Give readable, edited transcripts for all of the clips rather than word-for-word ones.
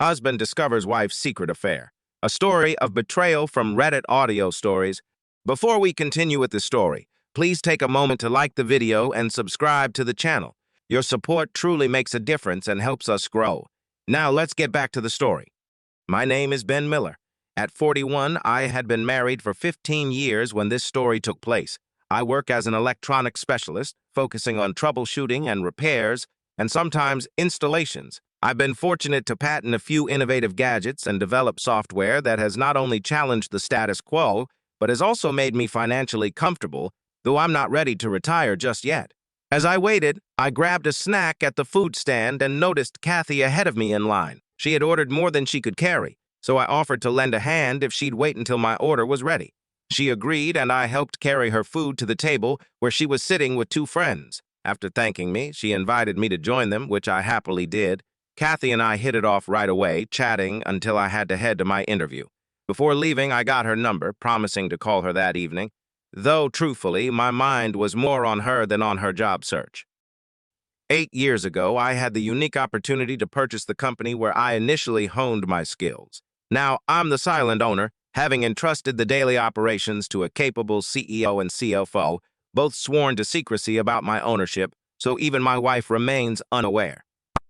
Husband discovers wife's secret affair. A story of betrayal from Reddit audio stories. Before we continue with the story, please take a moment to like the video and subscribe to the channel. Your support truly makes a difference and helps us grow. Now let's get back to the story. My name is Ben Miller. At 41, I had been married for 15 years when this story took place. I work as an electronics specialist, focusing on troubleshooting and repairs, and sometimes installations. I've been fortunate to patent a few innovative gadgets and develop software that has not only challenged the status quo, but has also made me financially comfortable, though I'm not ready to retire just yet. As I waited, I grabbed a snack at the food stand and noticed Kathy ahead of me in line. She had ordered more than she could carry, so I offered to lend a hand if she'd wait until my order was ready. She agreed, and I helped carry her food to the table where she was sitting with two friends. After thanking me, she invited me to join them, which I happily did. Kathy and I hit it off right away, chatting until I had to head to my interview. Before leaving, I got her number, promising to call her that evening, though, truthfully, my mind was more on her than on her job search. 8 years ago, I had the unique opportunity to purchase the company where I initially honed my skills. Now, I'm the silent owner, having entrusted the daily operations to a capable CEO and CFO, both sworn to secrecy about my ownership, so even my wife remains unaware.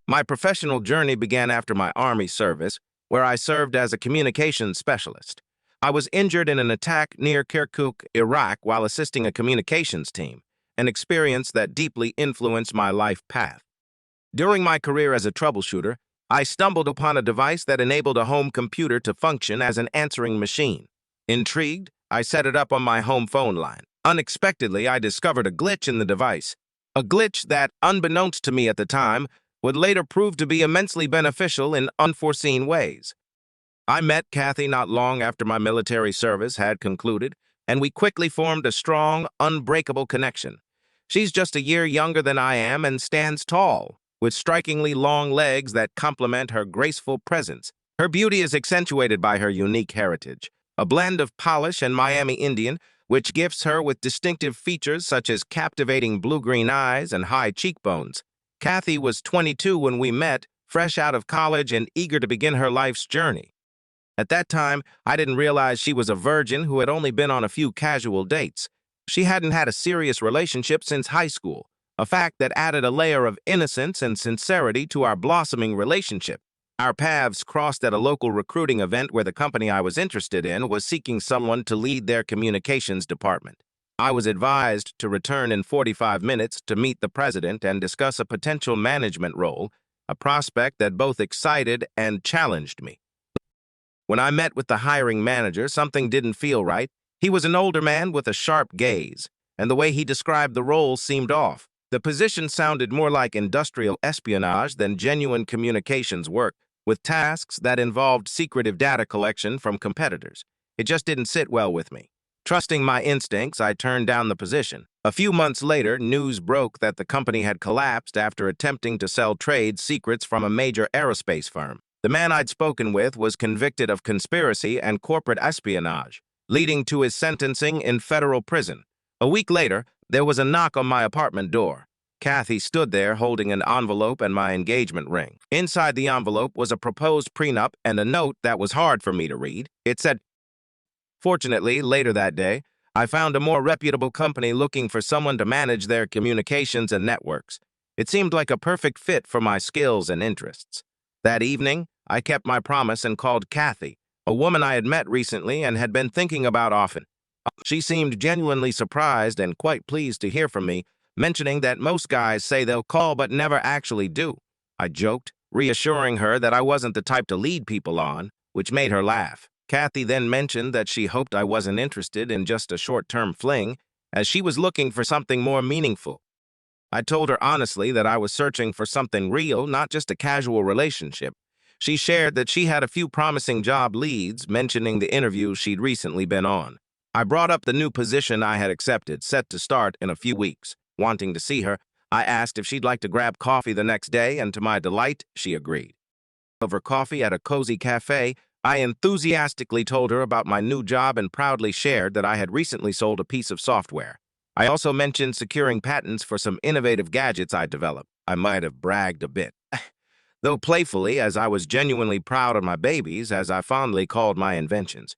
My professional journey began after my Army service, where I served as a communications specialist. I was injured in an attack near Kirkuk, Iraq, while assisting a communications team, an experience that deeply influenced my life path. During my career as a troubleshooter, I stumbled upon a device that enabled a home computer to function as an answering machine. Intrigued, I set it up on my home phone line. Unexpectedly, I discovered a glitch in the device, a glitch that, unbeknownst to me at the time, would later prove to be immensely beneficial in unforeseen ways. I met Kathy not long after my military service had concluded, and we quickly formed a strong, unbreakable connection. She's just a year younger than I am and stands tall, with strikingly long legs that complement her graceful presence. Her beauty is accentuated by her unique heritage, a blend of polish and Miami Indian, which gifts her with distinctive features such as captivating blue-green eyes and high cheekbones. Kathy was 22 when we met, fresh out of college and eager to begin her life's journey. At that time, I didn't realize she was a virgin who had only been on a few casual dates. She hadn't had a serious relationship since high school, a fact that added a layer of innocence and sincerity to our blossoming relationship. Our paths crossed at a local recruiting event where the company I was interested in was seeking someone to lead their communications department. I was advised to return in 45 minutes to meet the president and discuss a potential management role, a prospect that both excited and challenged me. When I met with the hiring manager, something didn't feel right. He was an older man with a sharp gaze, and the way he described the role seemed off. The position sounded more like industrial espionage than genuine communications work, with tasks that involved secretive data collection from competitors. It just didn't sit well with me. Trusting my instincts, I turned down the position. A few months later, news broke that the company had collapsed after attempting to sell trade secrets from a major aerospace firm. The man I'd spoken with was convicted of conspiracy and corporate espionage, leading to his sentencing in federal prison. A week later, there was a knock on my apartment door. Kathy stood there holding an envelope and my engagement ring. Inside the envelope was a proposed prenup and a note that was hard for me to read. It said, "Fortunately, later that day, I found a more reputable company looking for someone to manage their communications and networks. It seemed like a perfect fit for my skills and interests." That evening, I kept my promise and called Kathy, a woman I had met recently and had been thinking about often. She seemed genuinely surprised and quite pleased to hear from me, mentioning that most guys say they'll call but never actually do. I joked, reassuring her that I wasn't the type to lead people on, which made her laugh. Kathy then mentioned that she hoped I wasn't interested in just a short-term fling, as she was looking for something more meaningful. I told her honestly that I was searching for something real, not just a casual relationship. She shared that she had a few promising job leads, mentioning the interviews she'd recently been on. I brought up the new position I had accepted, set to start in a few weeks. Wanting to see her, I asked if she'd like to grab coffee the next day, and to my delight, she agreed. Over coffee at a cozy cafe, I enthusiastically told her about my new job and proudly shared that I had recently sold a piece of software. I also mentioned securing patents for some innovative gadgets I'd developed. I might have bragged a bit. though playfully, as I was genuinely proud of my babies, as I fondly called my inventions.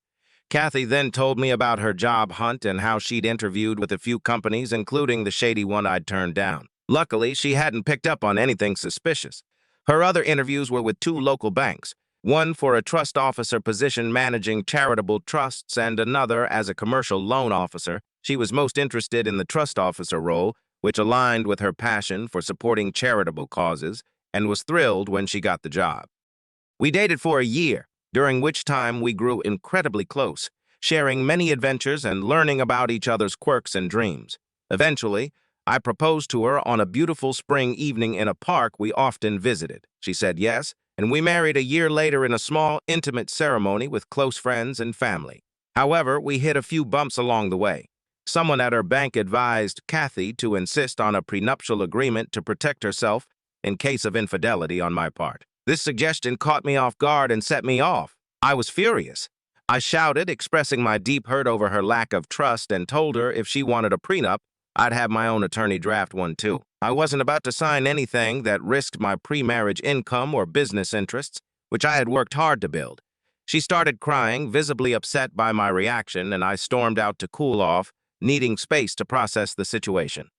Kathy then told me about her job hunt and how she'd interviewed with a few companies, including the shady one I'd turned down. Luckily, she hadn't picked up on anything suspicious. Her other interviews were with two local banks, one for a trust officer position managing charitable trusts and another as a commercial loan officer. She was most interested in the trust officer role, which aligned with her passion for supporting charitable causes, and was thrilled when she got the job. We dated for a year, during which time we grew incredibly close, sharing many adventures and learning about each other's quirks and dreams. Eventually, I proposed to her on a beautiful spring evening in a park we often visited. She said yes, and we married a year later in a small, intimate ceremony with close friends and family. However, we hit a few bumps along the way. Someone at her bank advised Kathy to insist on a prenuptial agreement to protect herself in case of infidelity on my part. This suggestion caught me off guard and set me off. I was furious. I shouted, expressing my deep hurt over her lack of trust, and told her if she wanted a prenup, I'd have my own attorney draft one too. I wasn't about to sign anything that risked my pre-marriage income or business interests, which I had worked hard to build. She started crying, visibly upset by my reaction, and I stormed out to cool off, needing space to process the situation.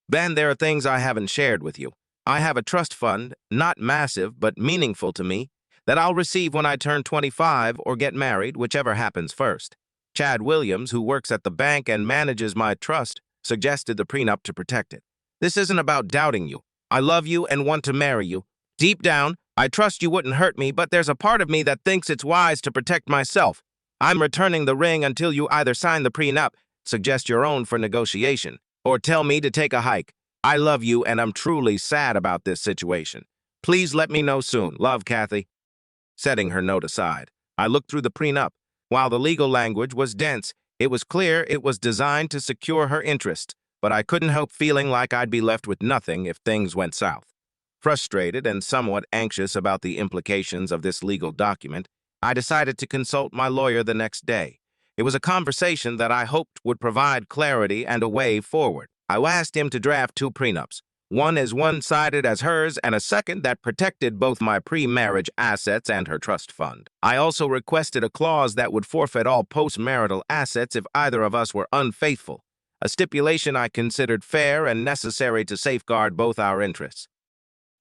Ben, there are things I haven't shared with you. I have a trust fund, not massive but meaningful to me, that I'll receive when I turn 25 or get married, whichever happens first. Chad Williams, who works at the bank and manages my trust, suggested the prenup to protect it. This isn't about doubting you. I love you and want to marry you. Deep down, I trust you wouldn't hurt me, but there's a part of me that thinks it's wise to protect myself. I'm returning the ring until you either sign the prenup, suggest your own for negotiation, or tell me to take a hike. I love you, and I'm truly sad about this situation. Please let me know soon. Love, Kathy. Setting her note aside, I looked through the prenup. While the legal language was dense, it was clear it was designed to secure her interest, but I couldn't help feeling like I'd be left with nothing if things went south. Frustrated and somewhat anxious about the implications of this legal document, I decided to consult my lawyer the next day. It was a conversation that I hoped would provide clarity and a way forward. I asked him to draft two prenups, one as one-sided as hers and a second that protected both my pre-marriage assets and her trust fund. I also requested a clause that would forfeit all post-marital assets if either of us were unfaithful, a stipulation I considered fair and necessary to safeguard both our interests.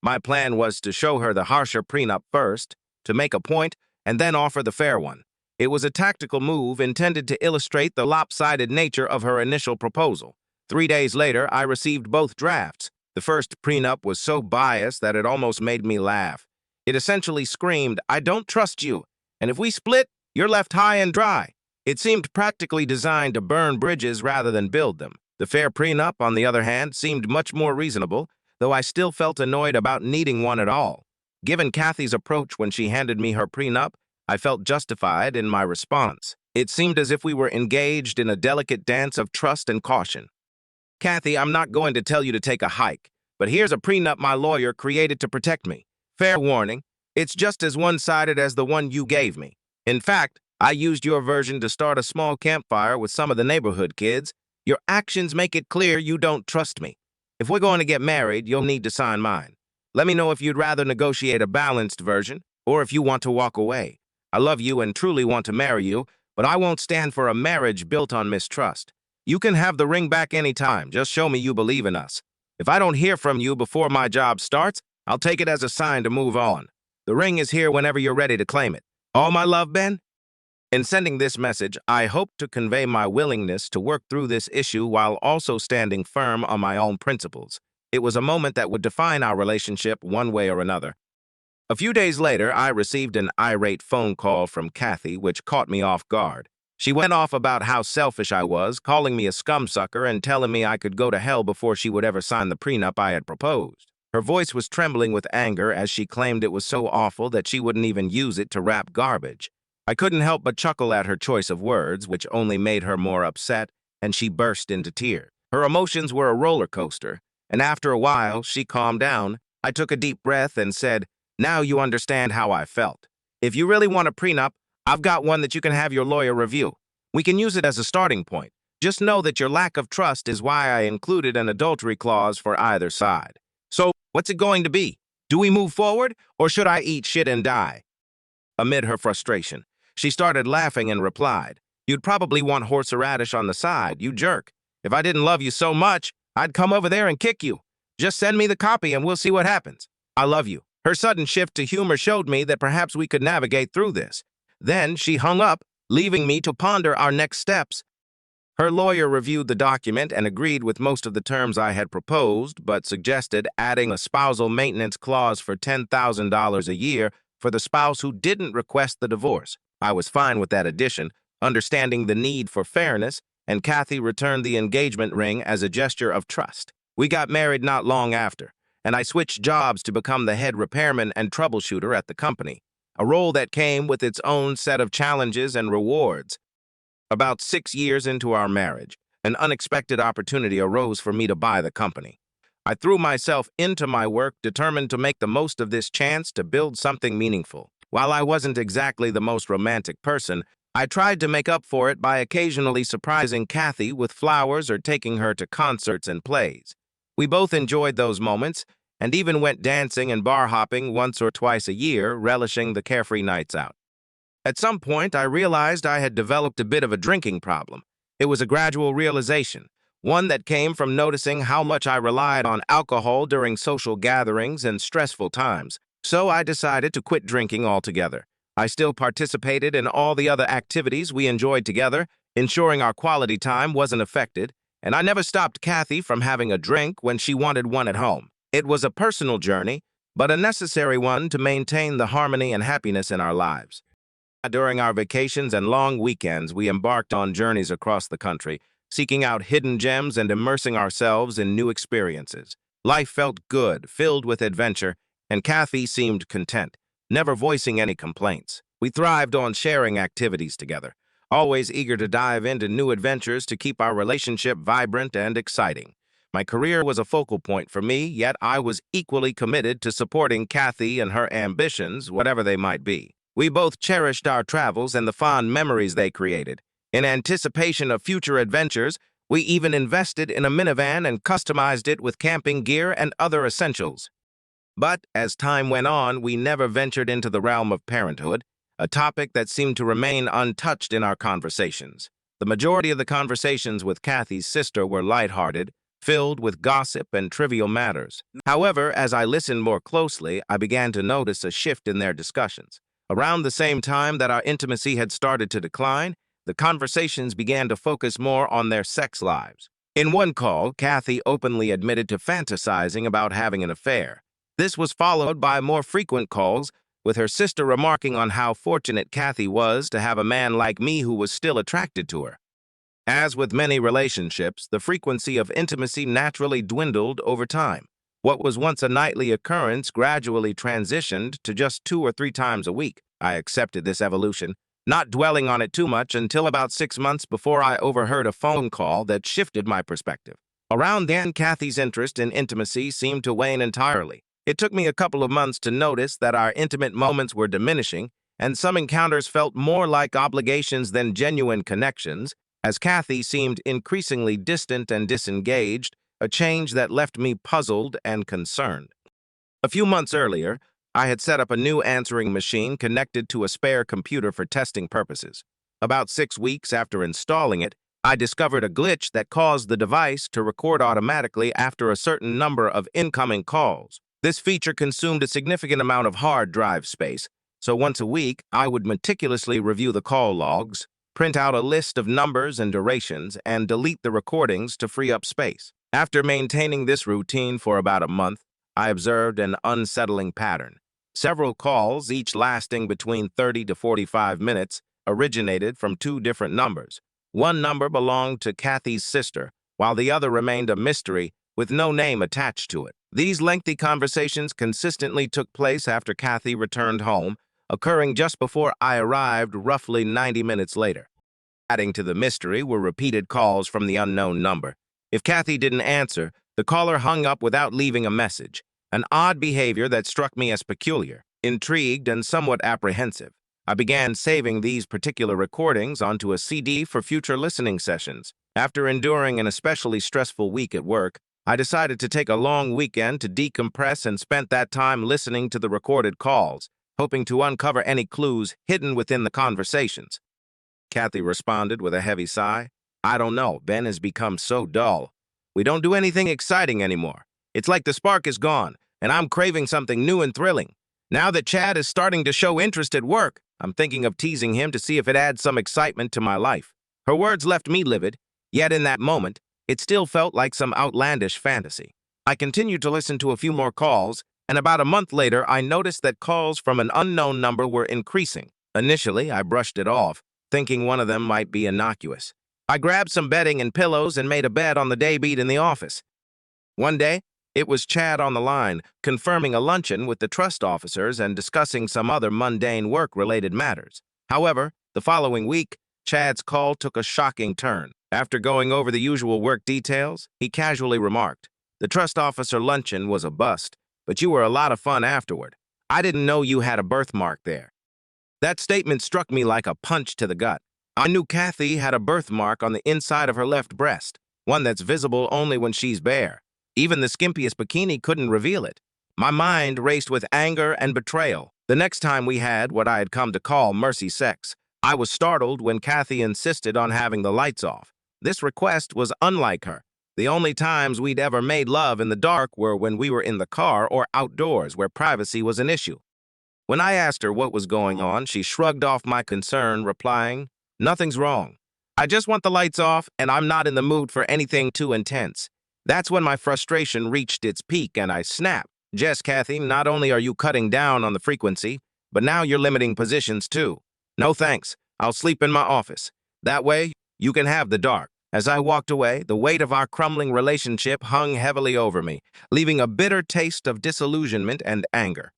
My plan was to show her the harsher prenup first, to make a point, and then offer the fair one. It was a tactical move intended to illustrate the lopsided nature of her initial proposal. 3 days later, I received both drafts. The first prenup was so biased that it almost made me laugh. It essentially screamed, "I don't trust you, and if we split, you're left high and dry." It seemed practically designed to burn bridges rather than build them. The fair prenup, on the other hand, seemed much more reasonable, though I still felt annoyed about needing one at all. Given Kathy's approach when she handed me her prenup, I felt justified in my response. It seemed as if we were engaged in a delicate dance of trust and caution. "Kathy, I'm not going to tell you to take a hike, but here's a prenup my lawyer created to protect me. Fair warning, it's just as one-sided as the one you gave me. In fact, I used your version to start a small campfire with some of the neighborhood kids. Your actions make it clear you don't trust me. If we're going to get married, you'll need to sign mine. Let me know if you'd rather negotiate a balanced version, or if you want to walk away. I love you and truly want to marry you, but I won't stand for a marriage built on mistrust. You can have the ring back anytime. Just show me you believe in us. If I don't hear from you before my job starts, I'll take it as a sign to move on. The ring is here whenever you're ready to claim it. All my love, Ben?" In sending this message, I hope to convey my willingness to work through this issue while also standing firm on my own principles. It was a moment that would define our relationship one way or another. A few days later, I received an irate phone call from Kathy, which caught me off guard. She went off about how selfish I was, calling me a scumsucker and telling me I could go to hell before she would ever sign the prenup I had proposed. Her voice was trembling with anger as she claimed it was so awful that she wouldn't even use it to wrap garbage. I couldn't help but chuckle at her choice of words, which only made her more upset, and she burst into tears. Her emotions were a roller coaster, and after a while, she calmed down. I took a deep breath and said, "Now you understand how I felt. If you really want a prenup, I've got one that you can have your lawyer review. We can use it as a starting point. Just know that your lack of trust is why I included an adultery clause for either side. So, what's it going to be? Do we move forward, or should I eat shit and die? Amid her frustration, she started laughing and replied, "You'd probably want horseradish on the side, you jerk. If I didn't love you so much, I'd come over there and kick you. Just send me the copy and we'll see what happens. I love you." Her sudden shift to humor showed me that perhaps we could navigate through this. Then she hung up, leaving me to ponder our next steps. Her lawyer reviewed the document and agreed with most of the terms I had proposed, but suggested adding a spousal maintenance clause for $10,000 a year for the spouse who didn't request the divorce. I was fine with that addition, understanding the need for fairness, and Kathy returned the engagement ring as a gesture of trust. We got married not long after, and I switched jobs to become the head repairman and troubleshooter at the company, a role that came with its own set of challenges and rewards. About 6 years into our marriage, an unexpected opportunity arose for me to buy the company. I threw myself into my work, determined to make the most of this chance to build something meaningful. While I wasn't exactly the most romantic person, I tried to make up for it by occasionally surprising Kathy with flowers or taking her to concerts and plays. We both enjoyed those moments and even went dancing and bar hopping once or twice a year, relishing the carefree nights out. At some point, I realized I had developed a bit of a drinking problem. It was a gradual realization, one that came from noticing how much I relied on alcohol during social gatherings and stressful times. So I decided to quit drinking altogether. I still participated in all the other activities we enjoyed together, ensuring our quality time wasn't affected, and I never stopped Kathy from having a drink when she wanted one at home. It was a personal journey, but a necessary one to maintain the harmony and happiness in our lives. During our vacations and long weekends, we embarked on journeys across the country, seeking out hidden gems and immersing ourselves in new experiences. Life felt good, filled with adventure, and Kathy seemed content, never voicing any complaints. We thrived on sharing activities together, always eager to dive into new adventures to keep our relationship vibrant and exciting. My career was a focal point for me, yet I was equally committed to supporting Kathy and her ambitions, whatever they might be. We both cherished our travels and the fond memories they created. In anticipation of future adventures, we even invested in a minivan and customized it with camping gear and other essentials. But as time went on, we never ventured into the realm of parenthood, a topic that seemed to remain untouched in our conversations. The majority of the conversations with Kathy's sister were lighthearted, filled with gossip and trivial matters. However, as I listened more closely, I began to notice a shift in their discussions. Around the same time that our intimacy had started to decline, the conversations began to focus more on their sex lives. In one call, Kathy openly admitted to fantasizing about having an affair. This was followed by more frequent calls, with her sister remarking on how fortunate Kathy was to have a man like me who was still attracted to her. As with many relationships, the frequency of intimacy naturally dwindled over time. What was once a nightly occurrence gradually transitioned to just 2 or 3 times a week. I accepted this evolution, not dwelling on it too much until about 6 months before I overheard a phone call that shifted my perspective. Around then, Kathy's interest in intimacy seemed to wane entirely. It took me a couple of months to notice that our intimate moments were diminishing, and some encounters felt more like obligations than genuine connections, as Kathy seemed increasingly distant and disengaged, a change that left me puzzled and concerned. A few months earlier, I had set up a new answering machine connected to a spare computer for testing purposes. About 6 weeks after installing it, I discovered a glitch that caused the device to record automatically after a certain number of incoming calls. This feature consumed a significant amount of hard drive space, so once a week, I would meticulously review the call logs, print out a list of numbers and durations, and delete the recordings to free up space. After maintaining this routine for about a month, I observed an unsettling pattern. Several calls, each lasting between 30 to 45 minutes, originated from 2 different numbers. One number belonged to Kathy's sister, while the other remained a mystery with no name attached to it. These lengthy conversations consistently took place after Kathy returned home, occurring just before I arrived roughly 90 minutes later. Adding to the mystery were repeated calls from the unknown number. If Kathy didn't answer, the caller hung up without leaving a message, an odd behavior that struck me as peculiar. Intrigued and somewhat apprehensive, I began saving these particular recordings onto a CD for future listening sessions. After enduring an especially stressful week at work, I decided to take a long weekend to decompress and spent that time listening to the recorded calls, hoping to uncover any clues hidden within the conversations. Kathy responded with a heavy sigh. I don't know, Ben has become so dull. We don't do anything exciting anymore. It's like the spark is gone, and I'm craving something new and thrilling. Now that Chad is starting to show interest at work, I'm thinking of teasing him to see if it adds some excitement to my life. Her words left me livid, yet in that moment, it still felt like some outlandish fantasy. I continued to listen to a few more calls, and about a month later, I noticed that calls from an unknown number were increasing. Initially, I brushed it off, thinking one of them might be innocuous. I grabbed some bedding and pillows and made a bed on the daybeat in the office. One day, it was Chad on the line, confirming a luncheon with the trust officers and discussing some other mundane work-related matters. However, the following week, Chad's call took a shocking turn. After going over the usual work details, he casually remarked, "The trust officer luncheon was a bust, but you were a lot of fun afterward. I didn't know you had a birthmark there." That statement struck me like a punch to the gut. I knew Kathy had a birthmark on the inside of her left breast, one that's visible only when she's bare. Even the skimpiest bikini couldn't reveal it. My mind raced with anger and betrayal. The next time we had what I had come to call mercy sex, I was startled when Kathy insisted on having the lights off. This request was unlike her. The only times we'd ever made love in the dark were when we were in the car or outdoors where privacy was an issue. When I asked her what was going on, she shrugged off my concern, replying, "Nothing's wrong. I just want the lights off, and I'm not in the mood for anything too intense." That's when my frustration reached its peak, and I snapped. "Jess, Kathy, not only are you cutting down on the frequency, but now you're limiting positions too. No thanks. I'll sleep in my office. That way, you can have the dark." As I walked away, the weight of our crumbling relationship hung heavily over me, leaving a bitter taste of disillusionment and anger.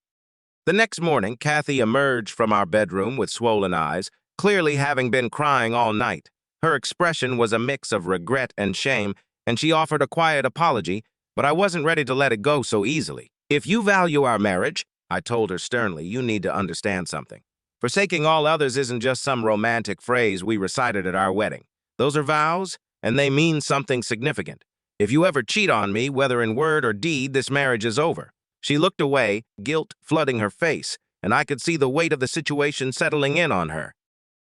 The next morning, Kathy emerged from our bedroom with swollen eyes, clearly having been crying all night. Her expression was a mix of regret and shame, and she offered a quiet apology, but I wasn't ready to let it go so easily. "If you value our marriage," I told her sternly, "you need to understand something. Forsaking all others isn't just some romantic phrase we recited at our wedding. Those are vows, and they mean something significant. If you ever cheat on me, whether in word or deed, this marriage is over." She looked away, guilt flooding her face, and I could see the weight of the situation settling in on her.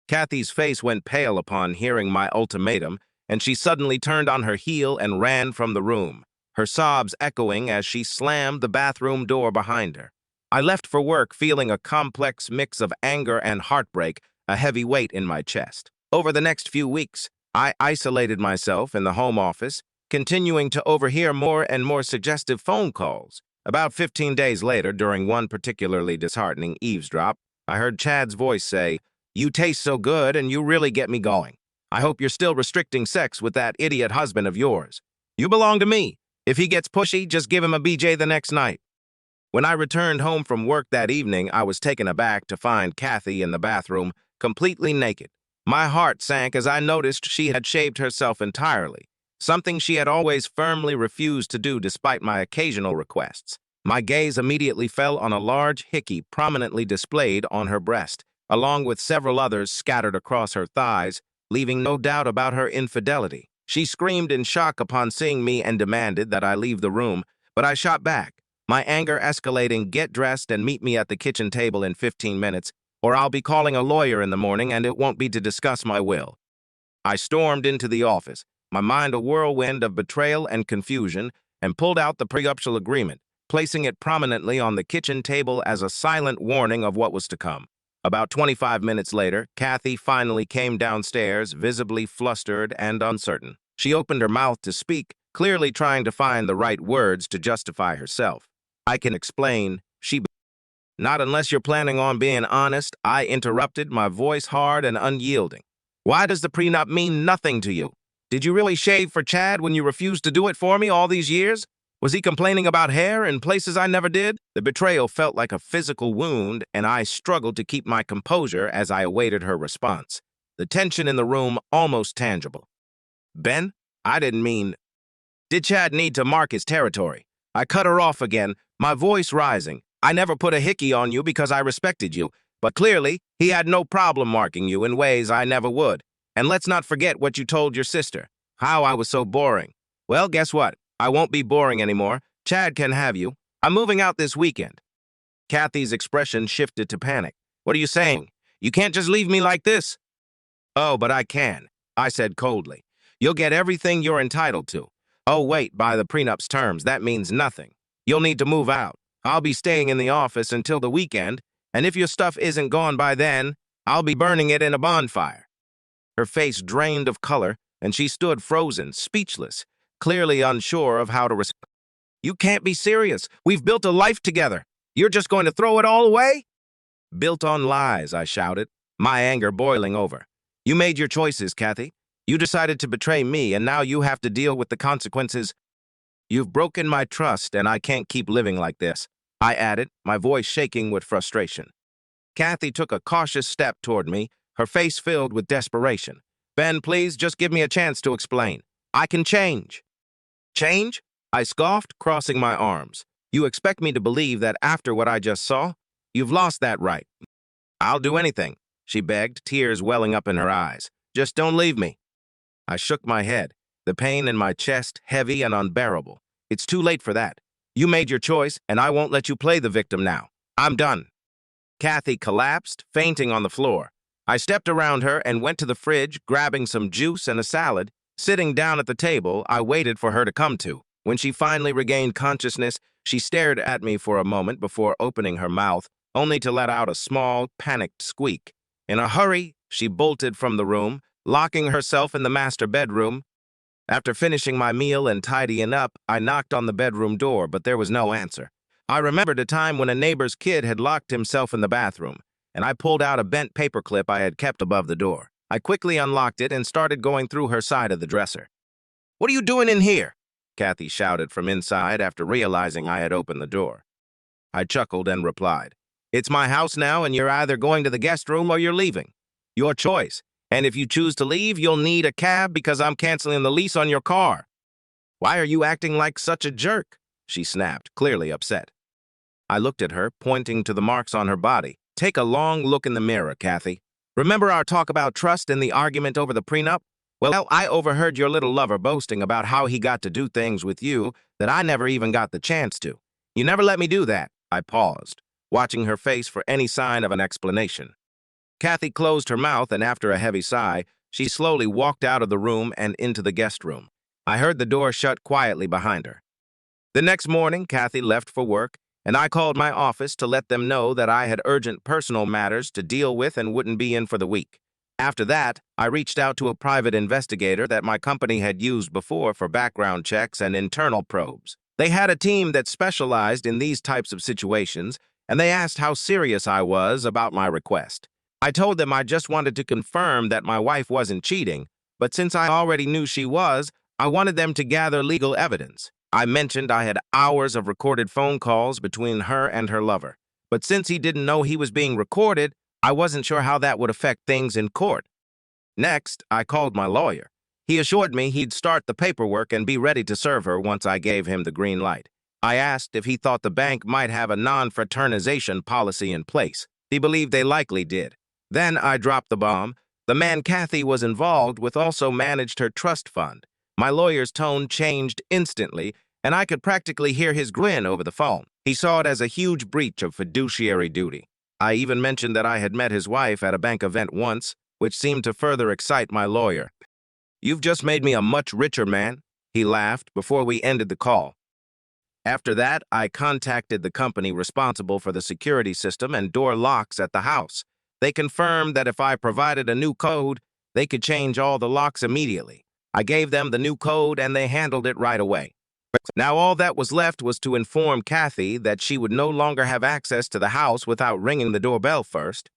Kathy's face went pale upon hearing my ultimatum, and she suddenly turned on her heel and ran from the room, her sobs echoing as she slammed the bathroom door behind her. I left for work feeling a complex mix of anger and heartbreak, a heavy weight in my chest. Over the next few weeks, I isolated myself in the home office, continuing to overhear more and more suggestive phone calls. About 15 days later, during one particularly disheartening eavesdrop, I heard Chad's voice say, "You taste so good and you really get me going. I hope you're still restricting sex with that idiot husband of yours. You belong to me. If he gets pushy, just give him a BJ the next night." When I returned home from work that evening, I was taken aback to find Kathy in the bathroom, completely naked. My heart sank as I noticed she had shaved herself entirely, something she had always firmly refused to do despite my occasional requests. My gaze immediately fell on a large hickey prominently displayed on her breast, along with several others scattered across her thighs, leaving no doubt about her infidelity. She screamed in shock upon seeing me and demanded that I leave the room, but I shot back, my anger escalating, "Get dressed and meet me at the kitchen table in 15 minutes, or I'll be calling a lawyer in the morning and it won't be to discuss my will." I stormed into the office, my mind a whirlwind of betrayal and confusion, and pulled out the prenuptial agreement, placing it prominently on the kitchen table as a silent warning of what was to come. About 25 minutes later, Kathy finally came downstairs, visibly flustered and uncertain. She opened her mouth to speak, clearly trying to find the right words to justify herself. "I can explain," she began. "Not unless you're planning on being honest," I interrupted, my voice hard and unyielding. "Why does the prenup mean nothing to you? Did you really shave for Chad when you refused to do it for me all these years? Was he complaining about hair in places I never did?" The betrayal felt like a physical wound, and I struggled to keep my composure as I awaited her response, the tension in the room almost tangible. "Ben, I didn't mean..." "Did Chad need to mark his territory?" I cut her off again, my voice rising. "I never put a hickey on you because I respected you, but clearly he had no problem marking you in ways I never would. And let's not forget what you told your sister, how I was so boring. Well, guess what? I won't be boring anymore. Chad can have you. I'm moving out this weekend. Kathy's expression shifted to panic. What are you saying? You can't just leave me like this. Oh, but I can, I said coldly. You'll get everything you're entitled to. Oh, wait, by the prenup's terms, that means nothing. You'll need to move out. I'll be staying in the office until the weekend, and if your stuff isn't gone by then, I'll be burning it in a bonfire. Her face drained of color, and she stood frozen, speechless, clearly unsure of how to respond. You can't be serious. We've built a life together. You're just going to throw it all away? Built on lies, I shouted, my anger boiling over. You made your choices, Kathy. You decided to betray me, and now you have to deal with the consequences. You've broken my trust, and I can't keep living like this, I added, my voice shaking with frustration. Kathy took a cautious step toward me, her face filled with desperation. Ben, please, just give me a chance to explain. I can change. Change? I scoffed, crossing my arms. You expect me to believe that after what I just saw? You've lost that right. I'll do anything, she begged, tears welling up in her eyes. Just don't leave me. I shook my head, the pain in my chest heavy and unbearable. It's too late for that. You made your choice, and I won't let you play the victim now. I'm done. Kathy collapsed, fainting on the floor. I stepped around her and went to the fridge, grabbing some juice and a salad. Sitting down at the table, I waited for her to come to. When she finally regained consciousness, she stared at me for a moment before opening her mouth, only to let out a small, panicked squeak. In a hurry, she bolted from the room, locking herself in the master bedroom. After finishing my meal and tidying up, I knocked on the bedroom door, but there was no answer. I remembered a time when a neighbor's kid had locked himself in the bathroom, and I pulled out a bent paperclip I had kept above the door. I quickly unlocked it and started going through her side of the dresser. "What are you doing in here?" Kathy shouted from inside after realizing I had opened the door. I chuckled and replied, "It's my house now, and you're either going to the guest room or you're leaving. Your choice. And if you choose to leave, you'll need a cab because I'm canceling the lease on your car." "Why are you acting like such a jerk?" she snapped, clearly upset. I looked at her, pointing to the marks on her body. "Take a long look in the mirror, Kathy. Remember our talk about trust and the argument over the prenup? Well, I overheard your little lover boasting about how he got to do things with you that I never even got the chance to. You never let me do that." I paused, watching her face for any sign of an explanation. Kathy closed her mouth, and after a heavy sigh, she slowly walked out of the room and into the guest room. I heard the door shut quietly behind her. The next morning, Kathy left for work, and I called my office to let them know that I had urgent personal matters to deal with and wouldn't be in for the week. After that, I reached out to a private investigator that my company had used before for background checks and internal probes. They had a team that specialized in these types of situations, and they asked how serious I was about my request. I told them I just wanted to confirm that my wife wasn't cheating, but since I already knew she was, I wanted them to gather legal evidence. I mentioned I had hours of recorded phone calls between her and her lover, but since he didn't know he was being recorded, I wasn't sure how that would affect things in court. Next, I called my lawyer. He assured me he'd start the paperwork and be ready to serve her once I gave him the green light. I asked if he thought the bank might have a non-fraternization policy in place. He believed they likely did. Then I dropped the bomb. The man Kathy was involved with also managed her trust fund. My lawyer's tone changed instantly, and I could practically hear his grin over the phone. He saw it as a huge breach of fiduciary duty. I even mentioned that I had met his wife at a bank event once, which seemed to further excite my lawyer. "You've just made me a much richer man," he laughed before we ended the call. After that, I contacted the company responsible for the security system and door locks at the house. They confirmed that if I provided a new code, they could change all the locks immediately. I gave them the new code and they handled it right away. Now all that was left was to inform Kathy that she would no longer have access to the house without ringing the doorbell first.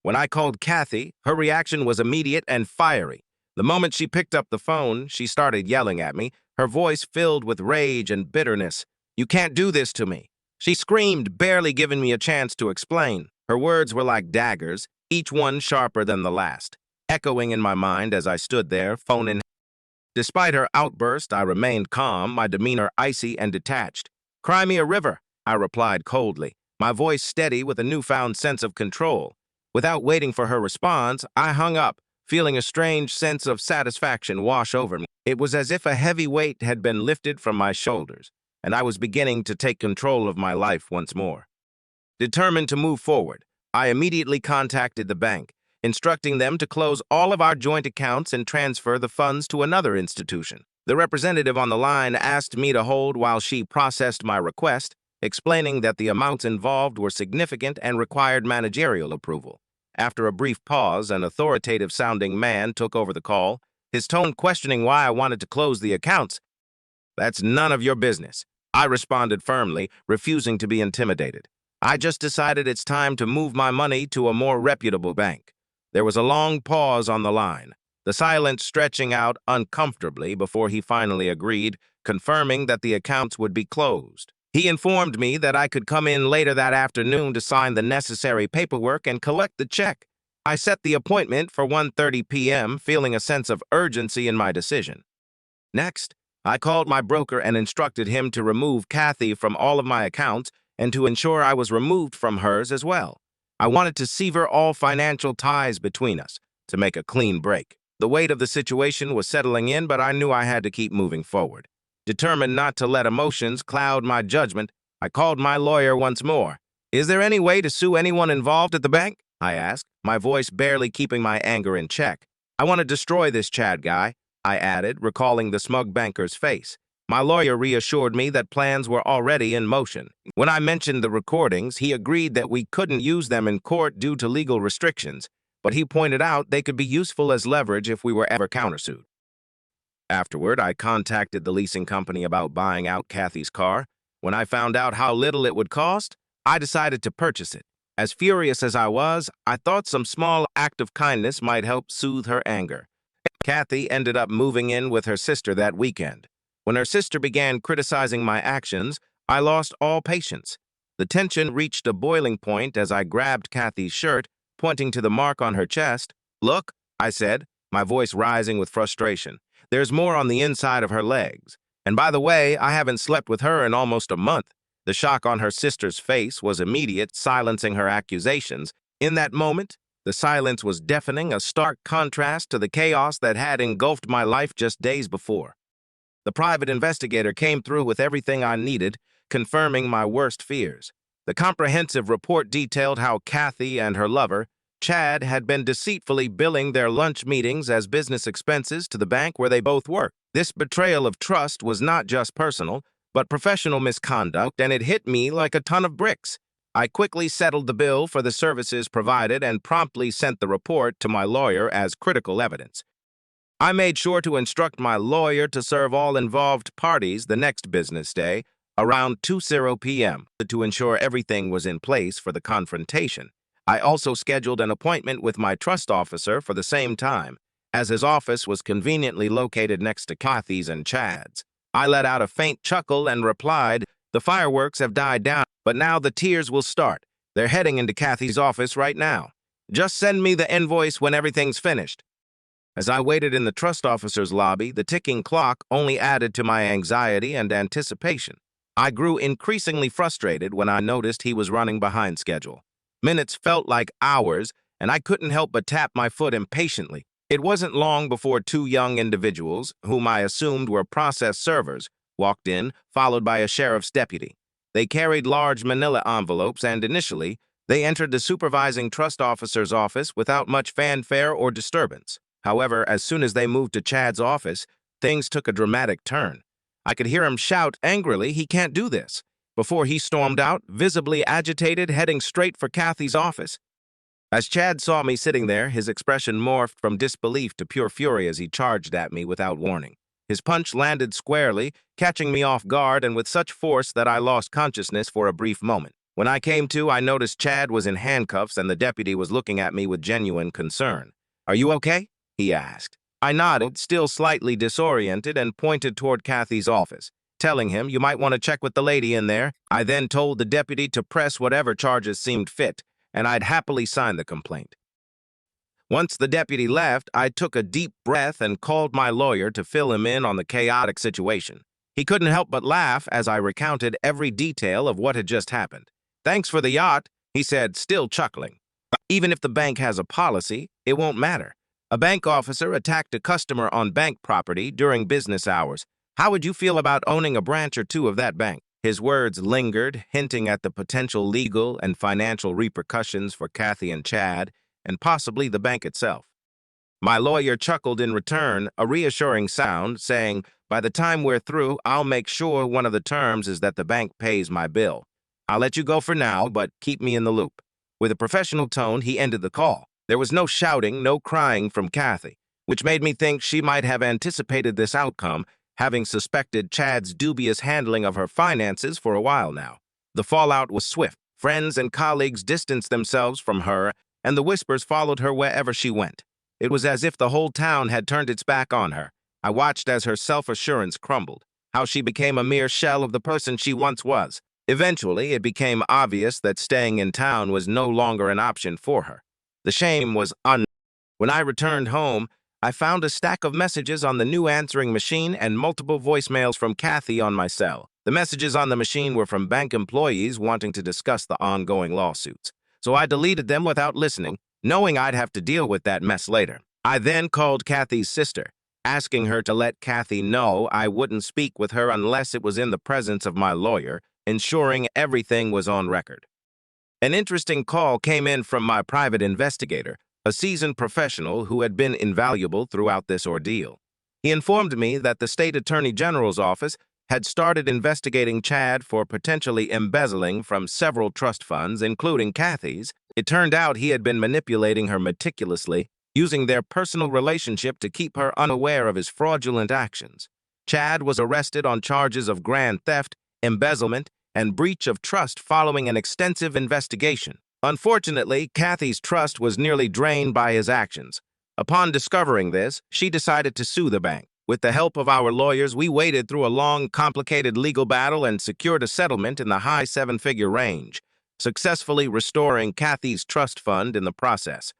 When I called Kathy, her reaction was immediate and fiery. The moment she picked up the phone, she started yelling at me, her voice filled with rage and bitterness. "You can't do this to me." She screamed, barely giving me a chance to explain. Her words were like daggers, each one sharper than the last, echoing in my mind as I stood there, phone in hand. Despite her outburst, I remained calm, my demeanor icy and detached. "Cry me a river," I replied coldly, my voice steady with a newfound sense of control. Without waiting for her response, I hung up, feeling a strange sense of satisfaction wash over me. It was as if a heavy weight had been lifted from my shoulders, and I was beginning to take control of my life once more. Determined to move forward, I immediately contacted the bank, instructing them to close all of our joint accounts and transfer the funds to another institution. The representative on the line asked me to hold while she processed my request, explaining that the amounts involved were significant and required managerial approval. After a brief pause, an authoritative-sounding man took over the call, his tone questioning why I wanted to close the accounts. "That's none of your business," I responded firmly, refusing to be intimidated. "I just decided it's time to move my money to a more reputable bank." There was a long pause on the line, the silence stretching out uncomfortably before he finally agreed, confirming that the accounts would be closed. He informed me that I could come in later that afternoon to sign the necessary paperwork and collect the check. I set the appointment for 1:30 p.m., feeling a sense of urgency in my decision. Next, I called my broker and instructed him to remove Kathy from all of my accounts and to ensure I was removed from hers as well. I wanted to sever all financial ties between us, to make a clean break. The weight of the situation was settling in, but I knew I had to keep moving forward. Determined not to let emotions cloud my judgment, I called my lawyer once more. "Is there any way to sue anyone involved at the bank?" I asked, my voice barely keeping my anger in check. "I want to destroy this Chad guy," I added, recalling the smug banker's face. My lawyer reassured me that plans were already in motion. When I mentioned the recordings, he agreed that we couldn't use them in court due to legal restrictions, but he pointed out they could be useful as leverage if we were ever countersued. Afterward, I contacted the leasing company about buying out Kathy's car. When I found out how little it would cost, I decided to purchase it. As furious as I was, I thought some small act of kindness might help soothe her anger. Kathy ended up moving in with her sister that weekend. When her sister began criticizing my actions, I lost all patience. The tension reached a boiling point as I grabbed Kathy's shirt, pointing to the mark on her chest. "Look," I said, my voice rising with frustration. "There's more on the inside of her legs. And by the way, I haven't slept with her in almost a month." The shock on her sister's face was immediate, silencing her accusations. In that moment, the silence was deafening, a stark contrast to the chaos that had engulfed my life just days before. The private investigator came through with everything I needed, confirming my worst fears. The comprehensive report detailed how Kathy and her lover, Chad, had been deceitfully billing their lunch meetings as business expenses to the bank where they both worked. This betrayal of trust was not just personal, but professional misconduct, and it hit me like a ton of bricks. I quickly settled the bill for the services provided and promptly sent the report to my lawyer as critical evidence. I made sure to instruct my lawyer to serve all involved parties the next business day, around 2:00 p.m., to ensure everything was in place for the confrontation. I also scheduled an appointment with my trust officer for the same time, as his office was conveniently located next to Kathy's and Chad's. I let out a faint chuckle and replied, "The fireworks have died down, but now the tears will start. They're heading into Kathy's office right now. Just send me the invoice when everything's finished." As I waited in the trust officer's lobby, the ticking clock only added to my anxiety and anticipation. I grew increasingly frustrated when I noticed he was running behind schedule. Minutes felt like hours, and I couldn't help but tap my foot impatiently. It wasn't long before two young individuals, whom I assumed were process servers, walked in, followed by a sheriff's deputy. They carried large manila envelopes, and initially, they entered the supervising trust officer's office without much fanfare or disturbance. However, as soon as they moved to Chad's office, things took a dramatic turn. I could hear him shout angrily, "He can't do this," before he stormed out, visibly agitated, heading straight for Kathy's office. As Chad saw me sitting there, his expression morphed from disbelief to pure fury as he charged at me without warning. His punch landed squarely, catching me off guard and with such force that I lost consciousness for a brief moment. When I came to, I noticed Chad was in handcuffs and the deputy was looking at me with genuine concern. "Are you okay?" he asked. I nodded, still slightly disoriented, and pointed toward Kathy's office, telling him, "You might want to check with the lady in there." I then told the deputy to press whatever charges seemed fit, and I'd happily sign the complaint. Once the deputy left, I took a deep breath and called my lawyer to fill him in on the chaotic situation. He couldn't help but laugh as I recounted every detail of what had just happened. "Thanks for the yacht," he said, still chuckling. "Even if the bank has a policy, it won't matter. A bank officer attacked a customer on bank property during business hours. How would you feel about owning a branch or two of that bank? His words lingered, hinting at the potential legal and financial repercussions for Kathy and Chad, and possibly the bank itself. My lawyer chuckled in return, a reassuring sound, saying, "By the time we're through, I'll make sure one of the terms is that the bank pays my bill. I'll let you go for now, but keep me in the loop." With a professional tone, he ended the call. There was no shouting, no crying from Kathy, which made me think she might have anticipated this outcome, having suspected Chad's dubious handling of her finances for a while now. The fallout was swift. Friends and colleagues distanced themselves from her, and the whispers followed her wherever she went. It was as if the whole town had turned its back on her. I watched as her self-assurance crumbled, how she became a mere shell of the person she once was. Eventually, it became obvious that staying in town was no longer an option for her. The shame was When I returned home, I found a stack of messages on the new answering machine and multiple voicemails from Kathy on my cell. The messages on the machine were from bank employees wanting to discuss the ongoing lawsuits, so I deleted them without listening, knowing I'd have to deal with that mess later. I then called Kathy's sister, asking her to let Kathy know I wouldn't speak with her unless it was in the presence of my lawyer, ensuring everything was on record. An interesting call came in from my private investigator, a seasoned professional who had been invaluable throughout this ordeal. He informed me that the state attorney general's office had started investigating Chad for potentially embezzling from several trust funds, including Kathy's. It turned out he had been manipulating her meticulously, using their personal relationship to keep her unaware of his fraudulent actions. Chad was arrested on charges of grand theft, embezzlement, and breach of trust following an extensive investigation. Unfortunately, Kathy's trust was nearly drained by his actions. Upon discovering this, she decided to sue the bank. With the help of our lawyers, we waded through a long, complicated legal battle and secured a settlement in the high seven-figure range, successfully restoring Kathy's trust fund in the process.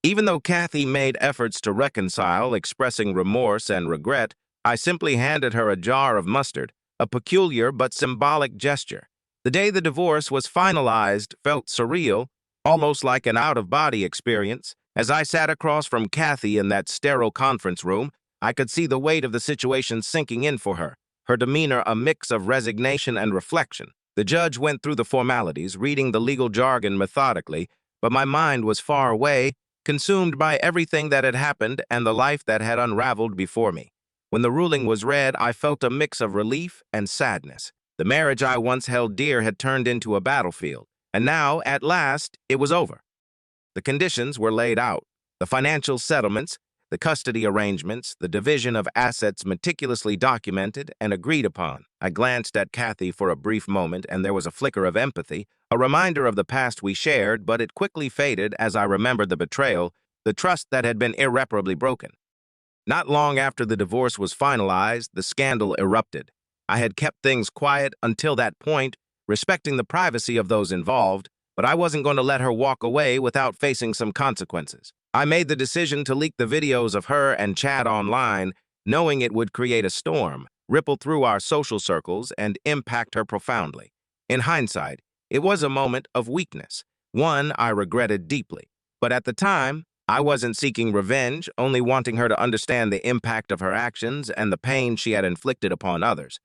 Even though Kathy made efforts to reconcile, expressing remorse and regret, I simply handed her a jar of mustard, a peculiar but symbolic gesture. The day the divorce was finalized felt surreal, almost like an out-of-body experience. As I sat across from Kathy in that sterile conference room, I could see the weight of the situation sinking in for her demeanor a mix of resignation and reflection. The judge went through the formalities, reading the legal jargon methodically, but my mind was far away, consumed by everything that had happened and the life that had unraveled before me. When the ruling was read, I felt a mix of relief and sadness. The marriage I once held dear had turned into a battlefield, and now, at last, it was over. The conditions were laid out. The financial settlements, the custody arrangements, the division of assets meticulously documented and agreed upon. I glanced at Kathy for a brief moment, and there was a flicker of empathy, a reminder of the past we shared, but it quickly faded as I remembered the betrayal, the trust that had been irreparably broken. Not long after the divorce was finalized, the scandal erupted. I had kept things quiet until that point, respecting the privacy of those involved, but I wasn't going to let her walk away without facing some consequences. I made the decision to leak the videos of her and Chad online, knowing it would create a storm, ripple through our social circles, and impact her profoundly. In hindsight, it was a moment of weakness, one I regretted deeply. But at the time, I wasn't seeking revenge, only wanting her to understand the impact of her actions and the pain she had inflicted upon others.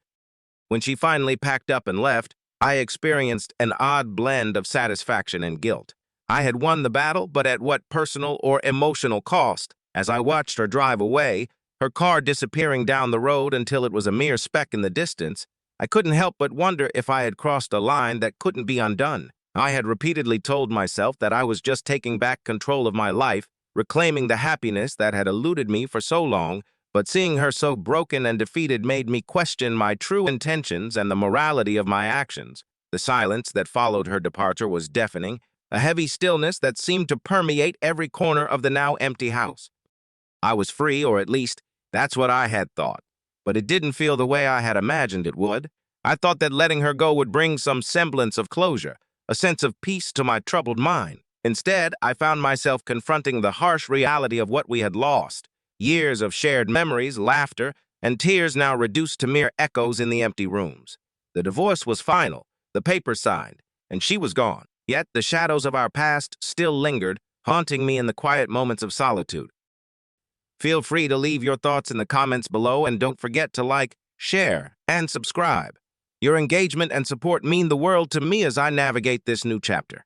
When she finally packed up and left, I experienced an odd blend of satisfaction and guilt. I had won the battle, but at what personal or emotional cost? As I watched her drive away, her car disappearing down the road until it was a mere speck in the distance, I couldn't help but wonder if I had crossed a line that couldn't be undone. I had repeatedly told myself that I was just taking back control of my life, reclaiming the happiness that had eluded me for so long, but seeing her so broken and defeated made me question my true intentions and the morality of my actions. The silence that followed her departure was deafening, a heavy stillness that seemed to permeate every corner of the now empty house. I was free, or at least, that's what I had thought. But it didn't feel the way I had imagined it would. I thought that letting her go would bring some semblance of closure, a sense of peace to my troubled mind. Instead, I found myself confronting the harsh reality of what we had lost. Years of shared memories, laughter, and tears now reduced to mere echoes in the empty rooms. The divorce was final, the papers signed, and she was gone. Yet the shadows of our past still lingered, haunting me in the quiet moments of solitude. Feel free to leave your thoughts in the comments below and don't forget to like, share, and subscribe. Your engagement and support mean the world to me as I navigate this new chapter.